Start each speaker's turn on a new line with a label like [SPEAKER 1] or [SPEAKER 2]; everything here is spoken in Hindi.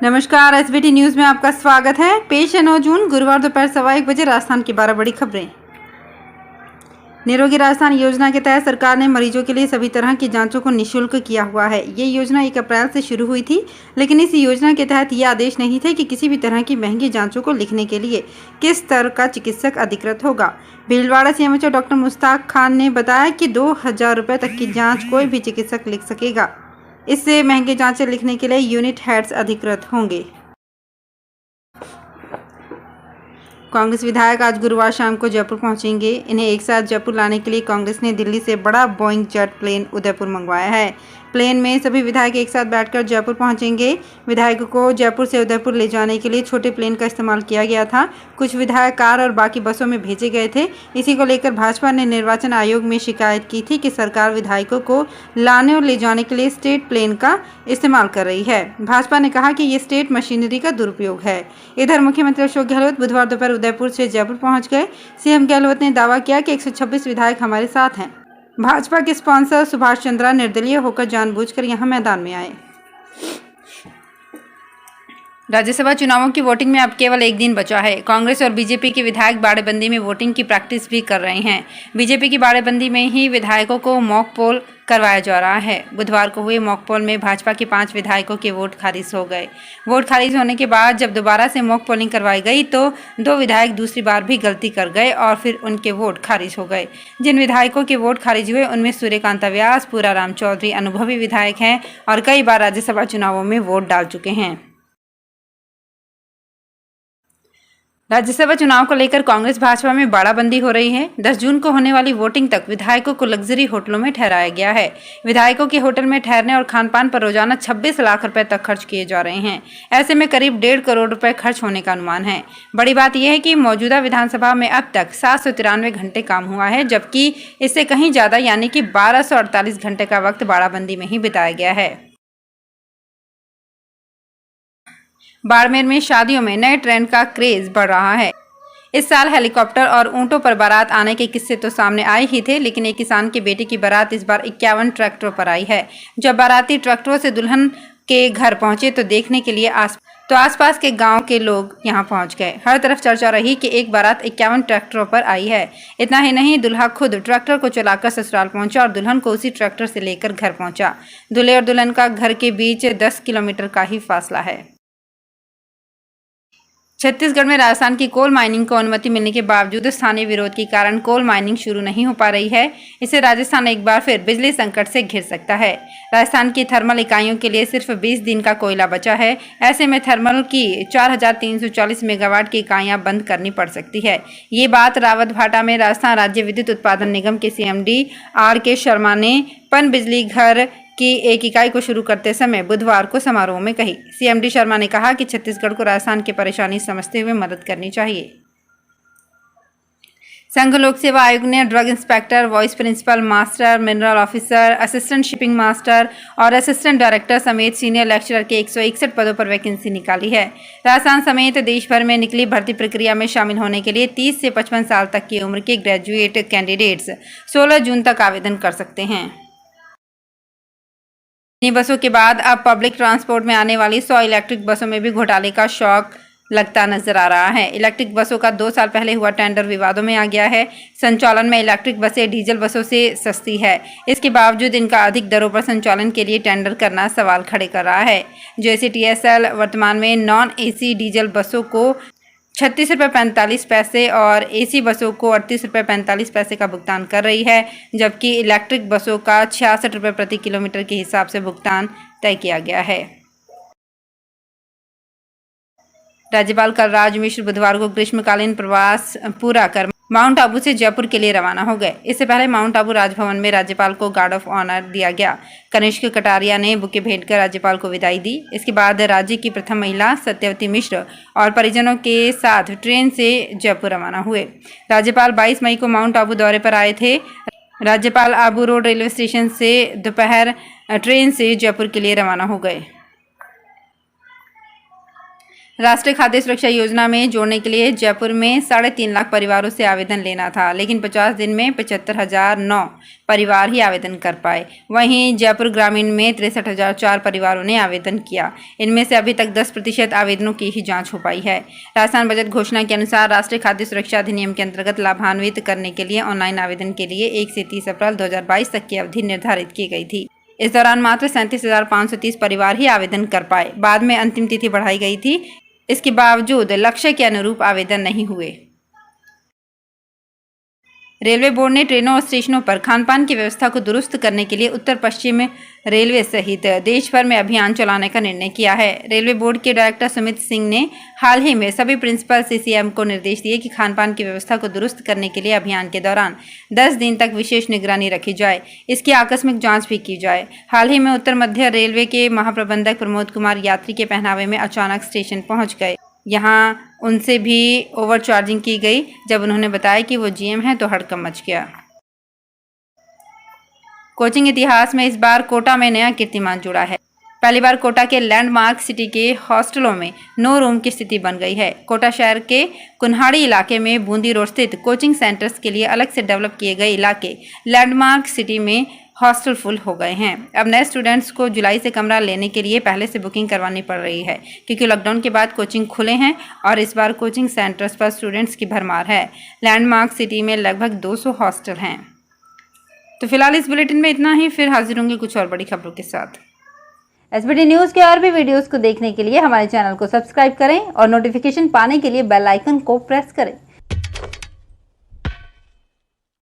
[SPEAKER 1] नमस्कार, एसबीटी न्यूज़ में आपका स्वागत है। पेश है 9 जून गुरुवार दोपहर 1:15 बजे राजस्थान की 12 बड़ी खबरें। निरोगी राजस्थान योजना के तहत सरकार ने मरीजों के लिए सभी तरह की जांचों को निःशुल्क किया हुआ है। ये योजना 1 अप्रैल से शुरू हुई थी, लेकिन इस योजना के तहत ये आदेश नहीं थे कि किसी भी तरह की महंगी जांचों को लिखने के लिए किस स्तर का चिकित्सक अधिकृत होगा। भीलवाड़ा सीएमएचओ डॉक्टर मुश्ताक खान ने बताया कि 2000 रुपये तक की जाँच कोई भी चिकित्सक लिख सकेगा। इससे महंगे जांचें लिखने के लिए यूनिट हेड्स अधिकृत होंगे। कांग्रेस विधायक आज गुरुवार शाम को जयपुर पहुंचेंगे। इन्हें एक साथ जयपुर लाने के लिए कांग्रेस ने दिल्ली से बड़ा बोइंग जेट प्लेन उदयपुर मंगवाया है। प्लेन में सभी विधायक एक साथ बैठकर जयपुर पहुंचेंगे। विधायकों को जयपुर से उदयपुर ले जाने के लिए छोटे प्लेन का इस्तेमाल किया गया था। कुछ विधायक कार और बाकी बसों में भेजे गए थे। इसी को लेकर भाजपा ने निर्वाचन आयोग में शिकायत की थी कि सरकार विधायकों को लाने और ले जाने के लिए स्टेट प्लेन का इस्तेमाल कर रही है। भाजपा ने कहा कि ये स्टेट मशीनरी का दुरुपयोग है। इधर मुख्यमंत्री अशोक गहलोत बुधवार दोपहर उदयपुर से जयपुर पहुंच गए। सीएम गहलोत ने दावा किया कि 126 विधायक हमारे साथ हैं। भाजपा के स्पॉन्सर सुभाष चंद्रा निर्दलीय होकर जानबूझकर यहां मैदान में आए। राज्यसभा चुनावों की वोटिंग में अब केवल एक दिन बचा है। कांग्रेस और बीजेपी के विधायक बाड़ेबंदी में वोटिंग की प्रैक्टिस भी कर रहे हैं। बीजेपी की बाड़ेबंदी में ही विधायकों को मॉक पोल करवाया जा रहा है। बुधवार को हुए मॉक पोल में भाजपा के 5 विधायकों के वोट खारिज हो गए। वोट खारिज होने के बाद जब दोबारा से मॉक पोलिंग करवाई गई तो 2 विधायक दूसरी बार भी गलती कर गए और फिर उनके वोट खारिज हो गए। जिन विधायकों के वोट खारिज हुए उनमें सूर्यकांता व्यास, पूराराम चौधरी अनुभवी विधायक हैं और कई बार राज्यसभा चुनावों में वोट डाल चुके हैं। राज्यसभा चुनाव को लेकर कांग्रेस भाजपा में बाड़ाबंदी हो रही है। 10 जून को होने वाली वोटिंग तक विधायकों को लग्जरी होटलों में ठहराया गया है। विधायकों के होटल में ठहरने और खानपान पर रोजाना 26 लाख रुपए तक खर्च किए जा रहे हैं। ऐसे में करीब 1.5 करोड़ रुपए खर्च होने का अनुमान है। बड़ी बात यह है कि मौजूदा विधानसभा में अब तक 793 घंटे काम हुआ है, जबकि इससे कहीं ज्यादा यानी कि 1248 घंटे का वक्त बाड़ाबंदी में ही बिताया गया है। बाड़मेर में शादियों में नए ट्रेंड का क्रेज बढ़ रहा है। इस साल हेलीकॉप्टर और ऊंटों पर बारात आने के किस्से तो सामने आए ही थे, लेकिन एक किसान के बेटे की बारात इस बार 51 ट्रैक्टरों पर आई है। जब बाराती ट्रैक्टरों से दुल्हन के घर पहुंचे तो देखने के लिए आसपास के गांव के लोग यहां पहुंच गए। हर तरफ चर्चा रही कि एक बारात 51 ट्रैक्टरों पर आई है। इतना ही नहीं, दूल्हा खुद ट्रैक्टर को चलाकर ससुराल पहुंचा और दुल्हन को उसी ट्रैक्टर से लेकर घर पहुंचा। दूल्हे और दुल्हन का घर के बीच 10 किलोमीटर का ही फासला है। छत्तीसगढ़ में राजस्थान की कोल माइनिंग को अनुमति मिलने के बावजूद स्थानीय विरोध के कारण कोल माइनिंग शुरू नहीं हो पा रही है। इससे राजस्थान एक बार फिर बिजली संकट से घिर सकता है। राजस्थान की थर्मल इकाइयों के लिए सिर्फ 20 दिन का कोयला बचा है। ऐसे में थर्मल की 4340 मेगावाट की इकाइयां बंद करनी पड़ सकती है। ये बात रावतभाटा में राजस्थान राज्य विद्युत उत्पादन निगम के सीएमडी RK शर्मा ने पन बिजली घर की एक इकाई को शुरू करते समय बुधवार को समारोह में कही। सीएमडी शर्मा ने कहा कि छत्तीसगढ़ को राजस्थान की परेशानी समझते हुए मदद करनी चाहिए। संघ लोक सेवा आयोग ने drug inspector, vice principal, master mineral officer, assistant shipping master और असिस्टेंट डायरेक्टर समेत सीनियर लेक्चरर के 161 पदों पर वैकेंसी निकाली है। राजस्थान समेत देश भर में निकली भर्ती प्रक्रिया में शामिल होने के लिए 30 से 55 साल तक की उम्र के ग्रेजुएट कैंडिडेट्स 16 जून तक आवेदन कर सकते हैं। बसों के बाद अब पब्लिक ट्रांसपोर्ट में आने वाली 100 इलेक्ट्रिक बसों में भी घोटाले का शौक लगता नजर आ रहा है। इलेक्ट्रिक बसों का 2 साल पहले हुआ टेंडर विवादों में आ गया है। संचालन में इलेक्ट्रिक बसें डीजल बसों से सस्ती है। इसके बावजूद इनका अधिक दरों पर संचालन के लिए टेंडर करना सवाल खड़े कर रहा है। JCTSL वर्तमान में नॉन AC डीजल बसों को 36 रुपये 45 पैसे और AC बसों को 38 रुपये 45 पैसे का भुगतान कर रही है, जबकि इलेक्ट्रिक बसों का 66 रुपये प्रति किलोमीटर के हिसाब से भुगतान तय किया गया है। राज्यपाल कलराज मिश्र बुधवार को ग्रीष्मकालीन प्रवास पूरा कर माउंट आबू से जयपुर के लिए रवाना हो गए। इससे पहले माउंट आबू राजभवन में राज्यपाल को गार्ड ऑफ ऑनर दिया गया। कनिष्क कटारिया ने बुके भेंट कर राज्यपाल को विदाई दी। इसके बाद राज्य की प्रथम महिला सत्यवती मिश्र और परिजनों के साथ ट्रेन से जयपुर रवाना हुए। राज्यपाल 22 मई को माउंट आबू दौरे पर आए थे। राज्यपाल आबू रोड रेलवे स्टेशन से दोपहर ट्रेन से जयपुर के लिए रवाना हो गए। राष्ट्रीय खाद्य सुरक्षा योजना में जोड़ने के लिए जयपुर में 3.5 लाख परिवारों से आवेदन लेना था, लेकिन 50 दिन में 75,009 परिवार ही आवेदन कर पाए। वहीं जयपुर ग्रामीण में 63,004 परिवारों ने आवेदन किया। इनमें से अभी तक 10% आवेदनों की ही जांच हो पाई है। राजस्थान बजट घोषणा के अनुसार राष्ट्रीय खाद्य सुरक्षा अधिनियम के अंतर्गत लाभान्वित करने के लिए ऑनलाइन आवेदन के लिए 1 से 30 अप्रैल 2022 तक की अवधि निर्धारित की गई थी। इस दौरान मात्र 37,530 परिवार ही आवेदन कर पाए। बाद में अंतिम तिथि बढ़ाई गई थी। इसके बावजूद लक्ष्य के अनुरूप आवेदन नहीं हुए। रेलवे बोर्ड ने ट्रेनों और स्टेशनों पर खानपान की व्यवस्था को दुरुस्त करने के लिए उत्तर पश्चिम रेलवे सहित देश भर में अभियान चलाने का निर्णय किया है। रेलवे बोर्ड के डायरेक्टर सुमित सिंह ने हाल ही में सभी प्रिंसिपल सीसीएम को निर्देश दिए कि खानपान की व्यवस्था को दुरुस्त करने के लिए अभियान के दौरान 10 दिन तक विशेष निगरानी रखी जाए। इसकी आकस्मिक जांच भी की जाए। हाल ही में उत्तर मध्य रेलवे के महाप्रबंधक प्रमोद कुमार यात्री के पहनावे में अचानक स्टेशन पहुंच गए। यहां उनसे भी ओवर चार्जिंग की गई। जब उन्होंने बताया कि वो जीएम हैं तो हड़कंप मच गया। कोचिंग इतिहास में इस बार कोटा में नया कीर्तिमान जुड़ा है। पहली बार कोटा के लैंडमार्क सिटी के हॉस्टलों में 9 रूम की स्थिति बन गई है। कोटा शहर के कुन्हाड़ी इलाके में बूंदी रोड स्थित कोचिंग सेंटर्स के लिए अलग से डेवलप किए गए इलाके लैंडमार्क सिटी में हॉस्टल फुल हो गए हैं। अब नए स्टूडेंट्स को जुलाई से कमरा लेने के लिए पहले से बुकिंग करवानी पड़ रही है, क्योंकि लॉकडाउन के बाद कोचिंग खुले हैं और इस बार कोचिंग सेंटर्स पर स्टूडेंट्स की भरमार है। लैंडमार्क सिटी में लगभग 200 हॉस्टल हैं। तो फिलहाल इस बुलेटिन में इतना ही। फिर हाजिर होंगे कुछ और बड़ी खबरों के साथ। एसबीटी न्यूज़ के और भी वीडियोस को देखने के लिए हमारे चैनल को सब्सक्राइब करें और नोटिफिकेशन पाने के लिए बेल आइकन को प्रेस करें।